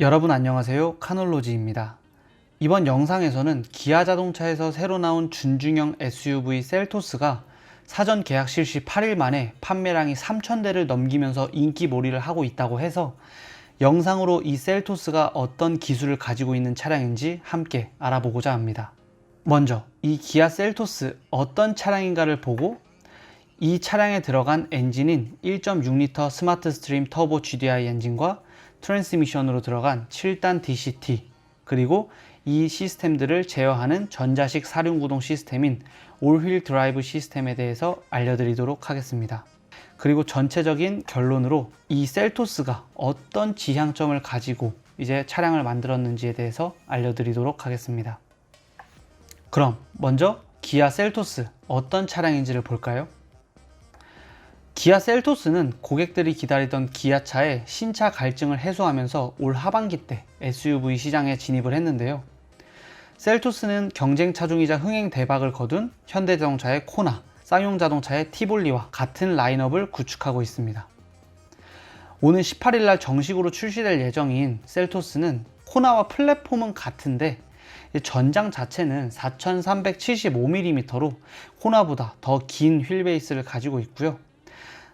여러분 안녕하세요. 카놀로지입니다. 이번 영상에서는 기아 자동차에서 새로 나온 준중형 SUV 셀토스가 사전 계약 실시 8일 만에 판매량이 3,000대를 넘기면서 인기몰이를 하고 있다고 해서 영상으로 이 셀토스가 어떤 기술을 가지고 있는 차량인지 함께 알아보고자 합니다. 먼저 이 기아 셀토스 어떤 차량인가를 보고 이 차량에 들어간 엔진인 1.6L 스마트 스트림 터보 GDI 엔진과 트랜스미션으로 들어간 7단 DCT, 그리고 이 시스템들을 제어하는 전자식 사륜구동 시스템인 올휠 드라이브 시스템에 대해서 알려드리도록 하겠습니다. 그리고 전체적인 결론으로 이 셀토스가 어떤 지향점을 가지고 이제 차량을 만들었는지에 대해서 알려드리도록 하겠습니다. 그럼 먼저 기아 셀토스 어떤 차량인지를 볼까요? 기아 셀토스는 고객들이 기다리던 기아차의 신차 갈증을 해소하면서 올 하반기 때 SUV 시장에 진입을 했는데요. 셀토스는 경쟁 차종이자 흥행 대박을 거둔 현대자동차의 코나, 쌍용자동차의 티볼리와 같은 라인업을 구축하고 있습니다. 오는 18일날 정식으로 출시될 예정인 셀토스는 코나와 플랫폼은 같은데 전장 자체는 4375mm로 코나보다 더 긴 휠베이스를 가지고 있고요.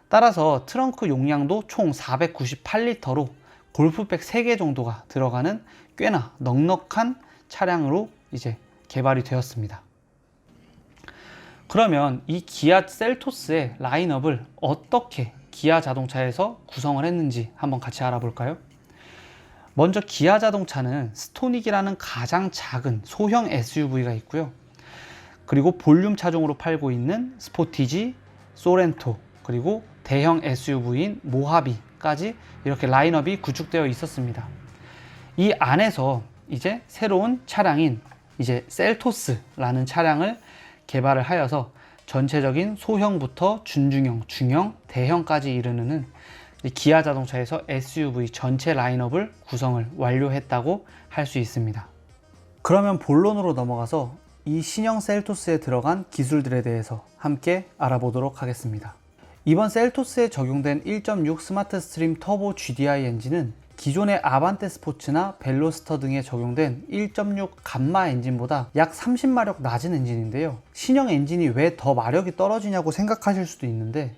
따라서 트렁크 용량도 총 498리터로 골프백 3개 정도가 들어가는 꽤나 넉넉한 차량으로 이제 개발이 되었습니다. 그러면 이 기아 셀토스의 라인업을 어떻게 기아 자동차에서 구성을 했는지 한번 같이 알아볼까요? 먼저 기아 자동차는 스토닉이라는 가장 작은 소형 SUV가 있고요. 그리고 볼륨 차종으로 팔고 있는 스포티지, 소렌토, 그리고 대형 SUV인 모하비까지 이렇게 라인업이 구축되어 있었습니다. 이 안에서 이제 새로운 차량인 이제 셀토스라는 차량을 개발을 하여서 전체적인 소형부터 준중형, 중형, 대형까지 이르는 기아 자동차에서 SUV 전체 라인업을 구성을 완료했다고 할 수 있습니다. 그러면 본론으로 넘어가서 이 신형 셀토스에 들어간 기술들에 대해서 함께 알아보도록 하겠습니다. 이번 셀토스에 적용된 1.6 스마트 스트림 터보 GDI 엔진은 기존의 아반떼 스포츠나 벨로스터 등에 적용된 1.6 감마 엔진보다 약 30마력 낮은 엔진인데요. 신형 엔진이 왜 더 마력이 떨어지냐고 생각하실 수도 있는데,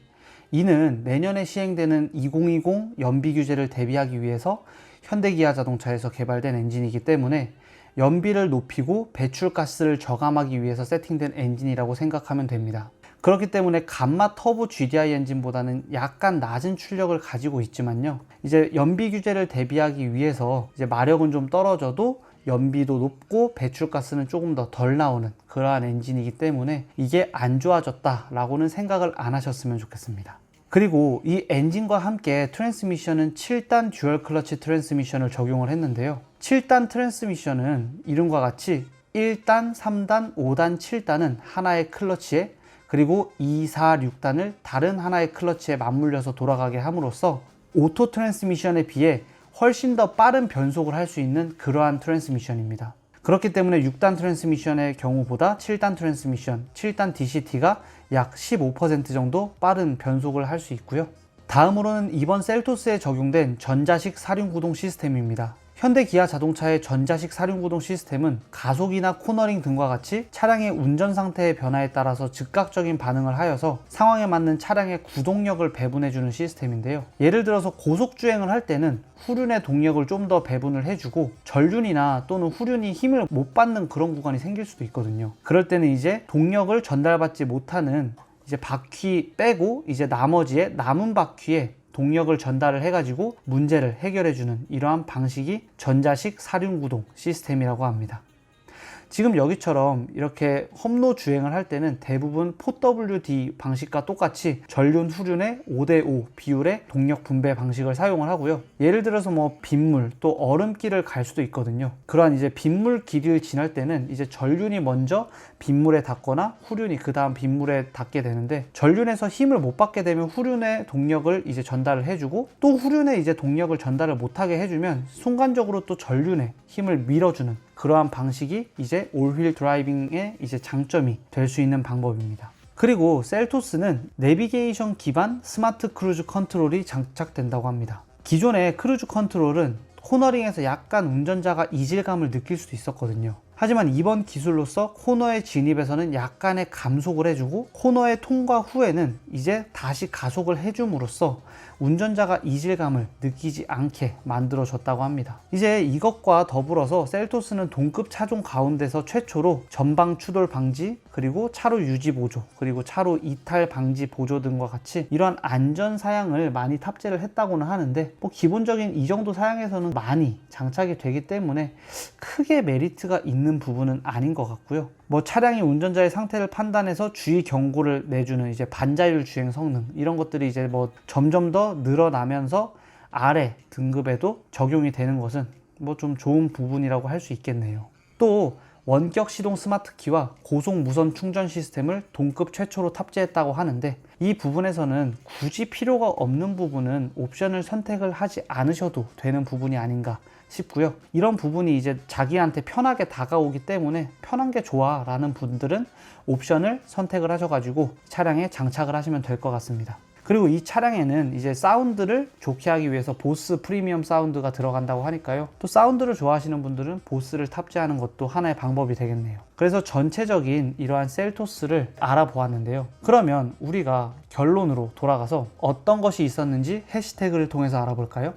이는 내년에 시행되는 2020 연비 규제를 대비하기 위해서 현대기아 자동차에서 개발된 엔진이기 때문에 연비를 높이고 배출가스를 저감하기 위해서 세팅된 엔진이라고 생각하면 됩니다. 그렇기 때문에 감마 터보 GDI 엔진보다는 약간 낮은 출력을 가지고 있지만요, 이제 연비 규제를 대비하기 위해서 이제 마력은 좀 떨어져도 연비도 높고 배출가스는 조금 더 덜 나오는 그러한 엔진이기 때문에 이게 안 좋아졌다 라고는 생각을 안 하셨으면 좋겠습니다. 그리고 이 엔진과 함께 트랜스미션은 7단 듀얼 클러치 트랜스미션을 적용을 했는데요. 7단 트랜스미션은 이름과 같이 1단, 3단, 5단, 7단은 하나의 클러치에, 그리고 2, 4, 6단을 다른 하나의 클러치에 맞물려서 돌아가게 함으로써 오토 트랜스미션에 비해 훨씬 더 빠른 변속을 할 수 있는 그러한 트랜스미션입니다. 그렇기 때문에 6단 트랜스미션의 경우보다 7단 트랜스미션, 7단 DCT가 약 15% 정도 빠른 변속을 할 수 있고요. 다음으로는 이번 셀토스에 적용된 전자식 사륜구동 시스템입니다. 현대 기아 자동차의 전자식 사륜구동 시스템은 가속이나 코너링 등과 같이 차량의 운전 상태의 변화에 따라서 즉각적인 반응을 하여서 상황에 맞는 차량의 구동력을 배분해주는 시스템인데요. 예를 들어서 고속주행을 할 때는 후륜의 동력을 좀 더 배분을 해주고 전륜이나 또는 후륜이 힘을 못 받는 그런 구간이 생길 수도 있거든요. 그럴 때는 이제 동력을 전달받지 못하는 이제 바퀴 빼고 이제 나머지의 남은 바퀴에 동력을 전달을 해가지고 문제를 해결해주는 이러한 방식이 전자식 사륜구동 시스템이라고 합니다. 지금 여기처럼 이렇게 험로 주행을 할 때는 대부분 4WD 방식과 똑같이 전륜, 후륜의 5대5 비율의 동력 분배 방식을 사용을 하고요. 예를 들어서 뭐 빗물, 또 얼음길을 갈 수도 있거든요. 그러한 이제 빗물 길이를 지날 때는 이제 전륜이 먼저 빗물에 닿거나 후륜이 그 다음 빗물에 닿게 되는데, 전륜에서 힘을 못 받게 되면 후륜의 동력을 이제 전달을 해주고, 또 후륜에 이제 동력을 전달을 못하게 해주면 순간적으로 또 전륜에 힘을 밀어주는 그러한 방식이 이제 올휠 드라이빙의 이제 장점이 될 수 있는 방법입니다. 그리고 셀토스는 내비게이션 기반 스마트 크루즈 컨트롤이 장착된다고 합니다. 기존의 크루즈 컨트롤은 코너링에서 약간 운전자가 이질감을 느낄 수도 있었거든요. 하지만 이번 기술로서 코너의 진입에서는 약간의 감속을 해주고 코너의 통과 후에는 이제 다시 가속을 해줌으로써 운전자가 이질감을 느끼지 않게 만들어졌다고 합니다. 이제 이것과 더불어서 셀토스는 동급 차종 가운데서 최초로 전방 추돌 방지, 그리고 차로 유지 보조, 그리고 차로 이탈 방지 보조 등과 같이 이러한 안전 사양을 많이 탑재를 했다고는 하는데, 뭐 기본적인 이 정도 사양에서는 많이 장착이 되기 때문에 크게 메리트가 있는 부분은 아닌 것 같고요. 뭐 차량이 운전자의 상태를 판단해서 주의 경고를 내주는 이제 반자율 주행 성능, 이런 것들이 이제 뭐 점점 더 늘어나면서 아래 등급에도 적용이 되는 것은 뭐 좀 좋은 부분이라고 할 수 있겠네요. 또 원격 시동 스마트키와 고속 무선 충전 시스템을 동급 최초로 탑재했다고 하는데, 이 부분에서는 굳이 필요가 없는 부분은 옵션을 선택을 하지 않으셔도 되는 부분이 아닌가 싶고요. 이런 부분이 이제 자기한테 편하게 다가오기 때문에 편한 게 좋아 라는 분들은 옵션을 선택을 하셔가지고 차량에 장착을 하시면 될 것 같습니다. 그리고 이 차량에는 이제 사운드를 좋게 하기 위해서 보스 프리미엄 사운드가 들어간다고 하니까요. 또 사운드를 좋아하시는 분들은 보스를 탑재하는 것도 하나의 방법이 되겠네요. 그래서 전체적인 이러한 셀토스를 알아보았는데요. 그러면 우리가 결론으로 돌아가서 어떤 것이 있었는지 해시태그를 통해서 알아볼까요?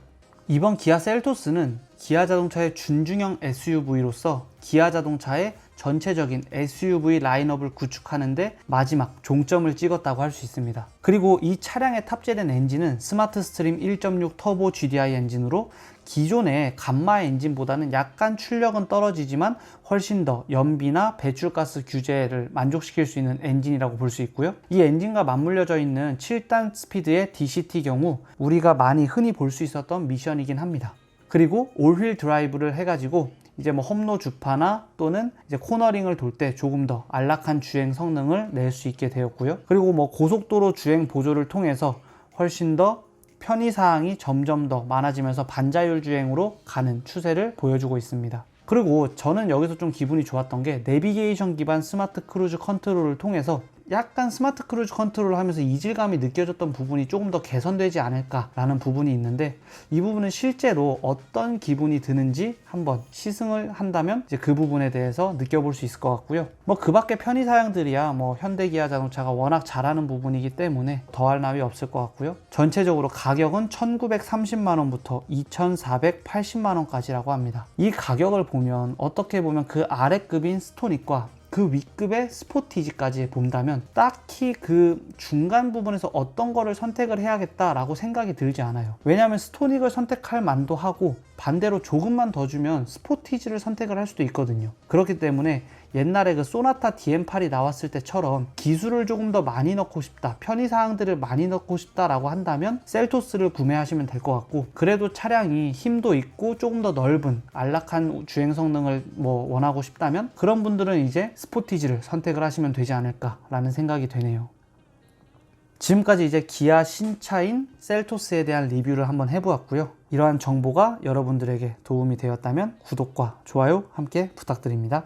이번 기아 셀토스는 기아 자동차의 준중형 SUV로서 기아 자동차의 전체적인 SUV 라인업을 구축하는데 마지막 종점을 찍었다고 할 수 있습니다. 그리고 이 차량에 탑재된 엔진은 스마트 스트림 1.6 터보 GDI 엔진으로 기존의 감마 엔진보다는 약간 출력은 떨어지지만 훨씬 더 연비나 배출가스 규제를 만족시킬 수 있는 엔진이라고 볼 수 있고요. 이 엔진과 맞물려져 있는 7단 스피드의 DCT 경우 우리가 많이 흔히 볼 수 있었던 미션이긴 합니다. 그리고 올휠 드라이브를 해가지고 이제 뭐 험로 주파나 또는 이제 코너링을 돌 때 조금 더 안락한 주행 성능을 낼 수 있게 되었고요. 그리고 뭐 고속도로 주행 보조를 통해서 훨씬 더 편의사항이 점점 더 많아지면서 반자율 주행으로 가는 추세를 보여주고 있습니다. 그리고 저는 여기서 좀 기분이 좋았던 게 내비게이션 기반 스마트 크루즈 컨트롤을 통해서 약간 스마트 크루즈 컨트롤을 하면서 이질감이 느껴졌던 부분이 조금 더 개선되지 않을까라는 부분이 있는데, 이 부분은 실제로 어떤 기분이 드는지 한번 시승을 한다면 이제 그 부분에 대해서 느껴볼 수 있을 것 같고요. 뭐 그 밖에 편의 사양들이야 뭐 현대 기아 자동차가 워낙 잘하는 부분이기 때문에 더할 나위 없을 것 같고요. 전체적으로 가격은 1930만 원부터 2480만 원까지라고 합니다. 이 가격을 보면 어떻게 보면 그 아래급인 스토닉과 그 윗급의 스포티지까지 본다면 딱히 그 중간 부분에서 어떤 거를 선택을 해야겠다라고 생각이 들지 않아요. 왜냐하면 스토닉을 선택할 만도 하고 반대로 조금만 더 주면 스포티지를 선택을 할 수도 있거든요. 그렇기 때문에 옛날에 그 소나타 DM8이 나왔을 때처럼 기술을 조금 더 많이 넣고 싶다, 편의사항들을 많이 넣고 싶다라고 한다면 셀토스를 구매하시면 될 것 같고, 그래도 차량이 힘도 있고 조금 더 넓은 안락한 주행 성능을 뭐 원하고 싶다면 그런 분들은 이제 스포티지를 선택을 하시면 되지 않을까라는 생각이 되네요. 지금까지 이제 기아 신차인 셀토스에 대한 리뷰를 한번 해보았고요. 이러한 정보가 여러분들에게 도움이 되었다면 구독과 좋아요 함께 부탁드립니다.